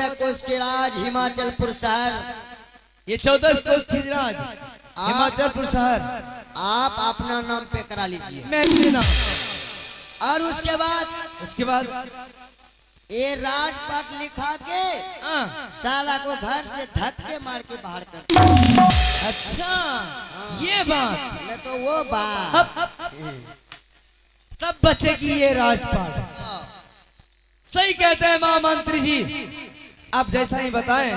14 कोस के राज हिमाचलपुर शहर। ये 14 कोस थी राज हिमाचलपुर शहर। आप अपना नाम पे करा लीजिए। मैं अपने नाम। और उसके बाद ये राजपाट लिखा के साला को घर से धक्के मार के बाहर कर। अच्छा ये बात मैं तो वो बात तब बचेगी ये राजपाट। सही कहते हैं महामंत्री जी, आप जैसा ही बताएं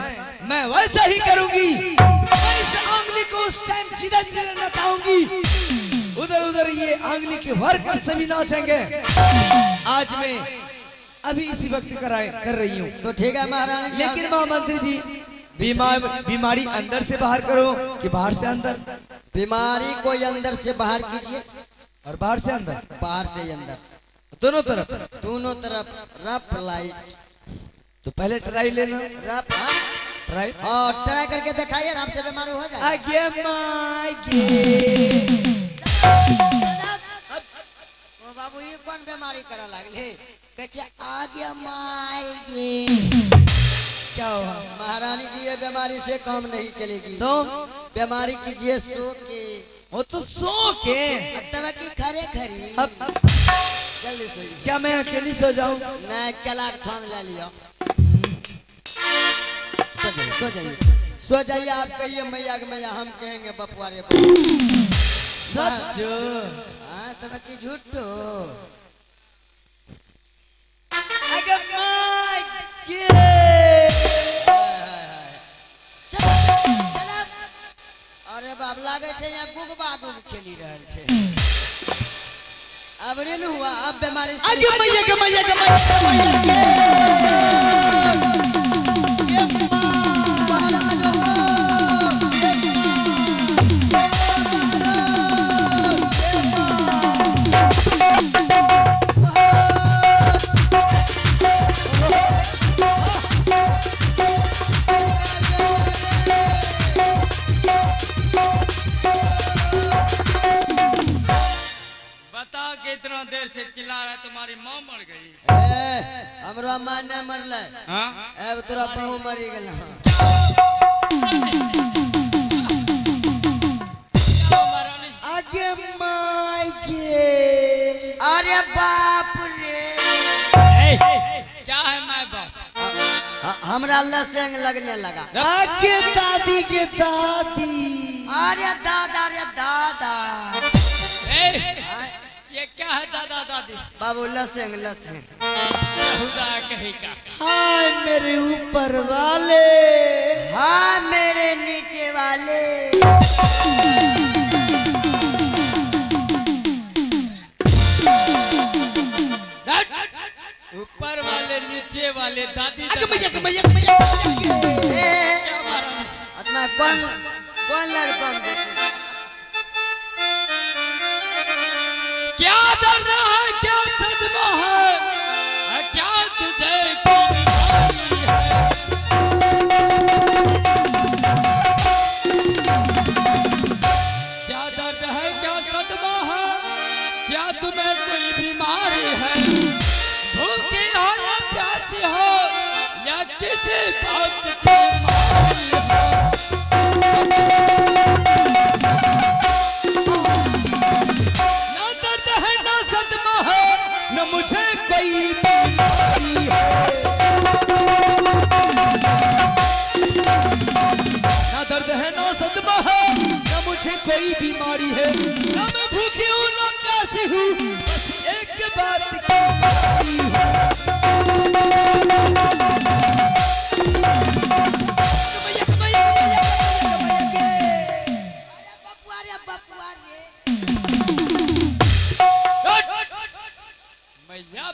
मैं वैसा ही करूंगी। मैं इस आंगली को उस टाइम जिधर नचाऊंगी, उधर ये आंगली के वर्कर सभी नाचेंगे। आज मैं अभी इसी वक्त कर रही हूँ। तो ठीक है महारानी। लेकिन महामंत्री जी बीमारी अंदर से बाहर करो कि बाहर से अंदर? बीमारी को अंदर से बाहर कीजिए और बाहर से अंदर। बाहर से अंदर दोनों तरफ रफ लाइट। तो पहले ट्राई लेना। रफ ट्राई ट्राई करके दिखाइए, आपसे बीमारी हो जाए। बाबू ये कौन बीमारी करा लागले? आगे माएंगे। क्या हुआ महारानी जी? ये बीमारी से काम नहीं चलेगी। तो बीमारी कीजिए सो के। वो तो सो के दवा की खरे खरी। जल्दी सो। क्या मैं अकेली सो जाऊं? नहीं, कलाक थाम ले लियो। सो जाइए आप कहिए मैया के मैया, हम कहेंगे बपुआ रे सच। हाँ तब की झूठो। अरे बाप लागे छे यहाँ गुगबा गुग खेली रहल छे। अब रे न हुआ, अब बीमारी से आगे मैया के इतना देर से चिल्ला रहा है, तुम्हारी माँ मर गई। हमरा माँ ने मरले। अब तोरा बहू मरी गेल। आगे माय गे। अरे बाप रे। क्या है माय बाप? हमरा लसेंग लगने लगा। आगे दादी के दादी। अरे दादा रे दादा। ये क्या है दादा दादी? बाबू लसेंग लसेंग। खुदा कहीं का। हाय मेरे ऊपर वाले, हाँ मेरे नीचे वाले। ऊपर वाले नीचे वाले दादी। कौन लड़का? क्या दर्द है, क्या सदमा है, क्या तुझे कोई है? क्या दर्द है, क्या सदमा है, क्या तुम्हें कोई बीमारी है? भूखी हो या प्यासी हो या किसी बात की बीमारी हो? न मुझे कोई बीमारी है, ना दर्द है ना सदमा है, न मुझे कोई बीमारी है, ना मैं भूखी हूँ ना प्यासी हूँ, बस एक बात की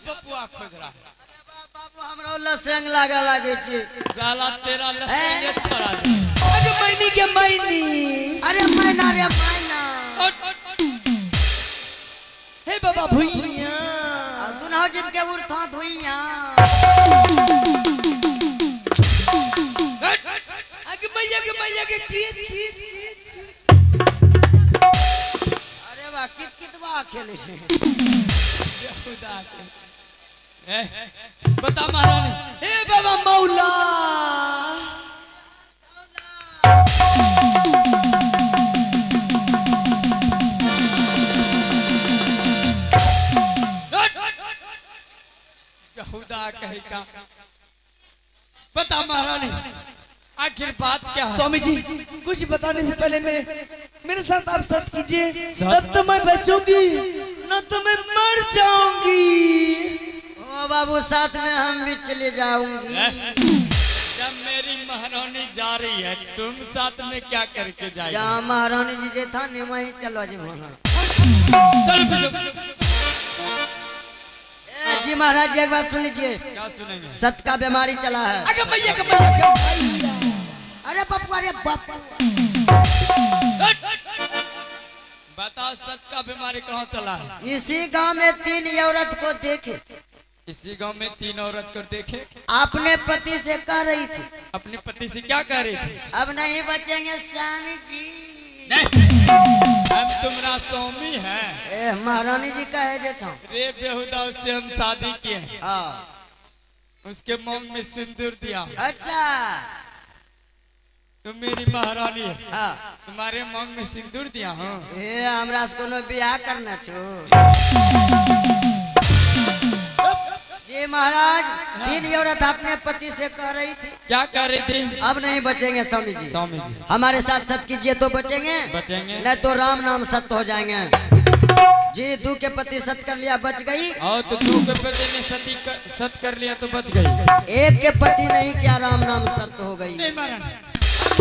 बपुआ खोज रहा है। बाबू हमरो लसेंग लागे छे। साला तेरा लसेंग छोड़ा। अरे मैनी के मैनी। अरे मैना रे मैना। हे बाबा भुइया। दुनहो जिम के उठा धुइया। आगे मैया के कीत। अरे वाह कितवा खेले छे। बता महारानी। हे बाबा मौला। बता महारानी, आखिर बात क्या है? स्वामी जी, कुछ बताने से पहले मेरे साथ आप सत्य कीजिए, तब तो मैं बचूंगी, न तो मैं मर जाऊंगी। ओ बाबू, साथ में हम भी चले जाऊंगी। जब मेरी महारानी जा रही है, तुम साथ में क्या करके जाएगी? जहाँ महारानी जी जे था नहीं वहीं चलो जी महाराज। चल फिर। जी महाराज जी, एक बात सुन लीजिए। क्या सुनेंगे? सत का बीमारी चला है। अरे भैया का भैया। अरे बापू, अरे बापू, बताओ, सत का बीमारी कहाँ चला है? इसी गांव में 3 औरत को देखे। इसी गांव में 3 औरत को देखे? अपने पति से कह रही थी, अपने पति से क्या कह रही थी? अब नहीं बचेंगे स्वामी जी। हम तुम्हारा स्वामी है। ए महारानी जी कहे जे छौ। रे बेहुदा, उससे हम शादी किए, हाँ। उसके मांग में सिंदूर दिया। अच्छा। तुम मेरी महारानी है, हाँ। तुम्हारे मांग में सिंदूर दिया। हाँ, ए हमरा से कोनो बियाह करना छो। जी महाराज, 3 औरत अपने पति से कह रही थी, क्या कह रही थी? अब नहीं बचेंगे स्वामी जी। स्वामी जी, हमारे साथ सत कीजिए तो बचेंगे, बचेंगे। नहीं तो राम नाम सत्य हो जाएंगे। जी 2 के पति सत कर लिया, बच गई। और तो 2 के पति ने सत कर लिया तो बच गई। 1 के पति नहीं किया, राम नाम सत्य हो गई। नहीं महारानी,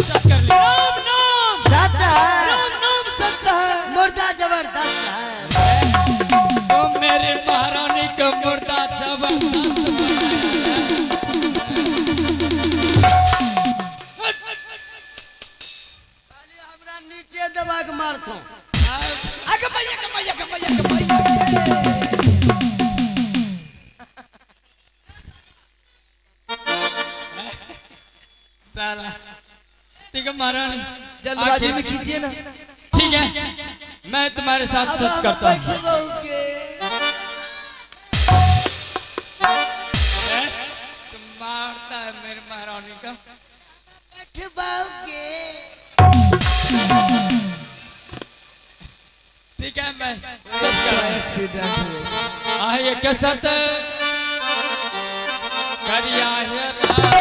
सत कर लिया। राम नाम सत्य है, राम नाम सत्य है। मुर्दा जबरदस्त है। तुम मेरी महारानी को मुर्दा जबरदस्त हमरा नीचे दबा के मारतो। अरे भैया का भैया का भैया का भैया। साला। ठीक है महारानी, जल्दबाजी में खींचिए ना। ठीक है, मैं तुम्हारे साथ सत करता हूँ। तुम मारता है मेरी महारानी का। ठीक है, मैं सत कर रहा हूँ। आइए के सत करिया है राम।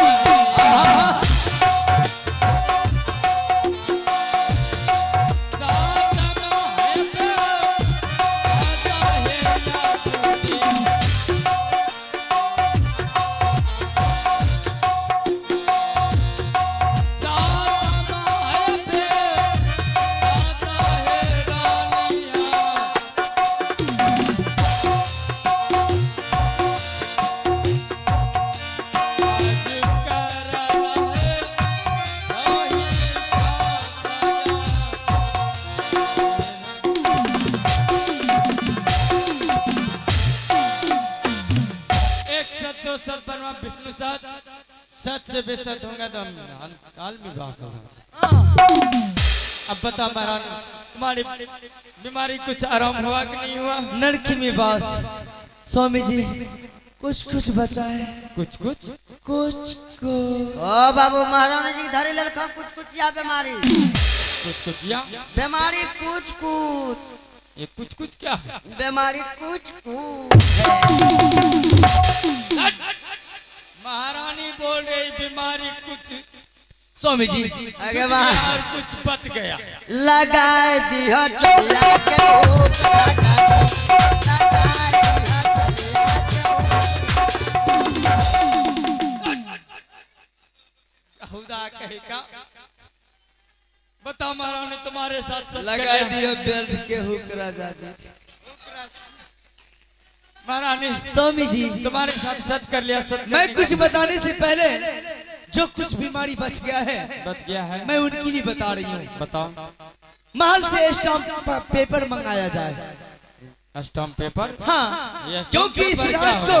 विष्णु सत, सत से बेसत होगा तो काल में बात होगा। अब बता महारानी, तुम्हारी बीमारी कुछ आराम हुआ कि नहीं हुआ? नरकी में बास स्वामी जी, कुछ कुछ बचा है। कुछ कुछ कुछ को ओ बाबू, महारानी जी धरे ललका कुछ कुछ या बीमारी। कुछ कुछ या बीमारी कुछ कुछ। ये कुछ कुछ क्या है? बीमारी कुछ कुछ। महारानी बोल रही बीमारी कुछ। स्वामी जी, आगे बात और कुछ बच गया। लगा दिया चलिया के खुदा कहेगा। बताओ महारानी, तुम्हारे साथ सत लगा दियो बेल्ट के हुक राजा जी। महारानी, स्वामी जी, तुम्हारे साथ सत कर लिया। सत मैं कुछ बताने से पहले जो कुछ बीमारी बच गया है, बच गया है, मैं उनकी नहीं बता रही हूँ। बताओ। महल से स्टाम्प पेपर मंगाया जाए। Stamp paper? हाँ, ये स्टाम्प क्योंकि इस पेपर क्या राज होगा? को,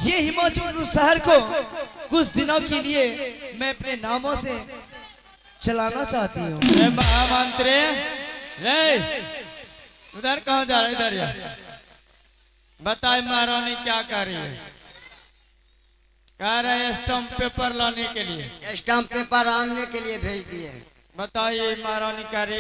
ये हिमाचल शहर को कुछ दिनों के लिए मैं अपने नामों से चलाना चाहती हूँ। महामंत्री, उधर कहाँ जा रहा है? इधर या बताए महारानी क्या कर रही है? कह रहे हैं स्टाम्प पेपर लाने के लिए। स्टाम्प पेपर आने के लिए भेज दिए। बताइए महारानी कह रही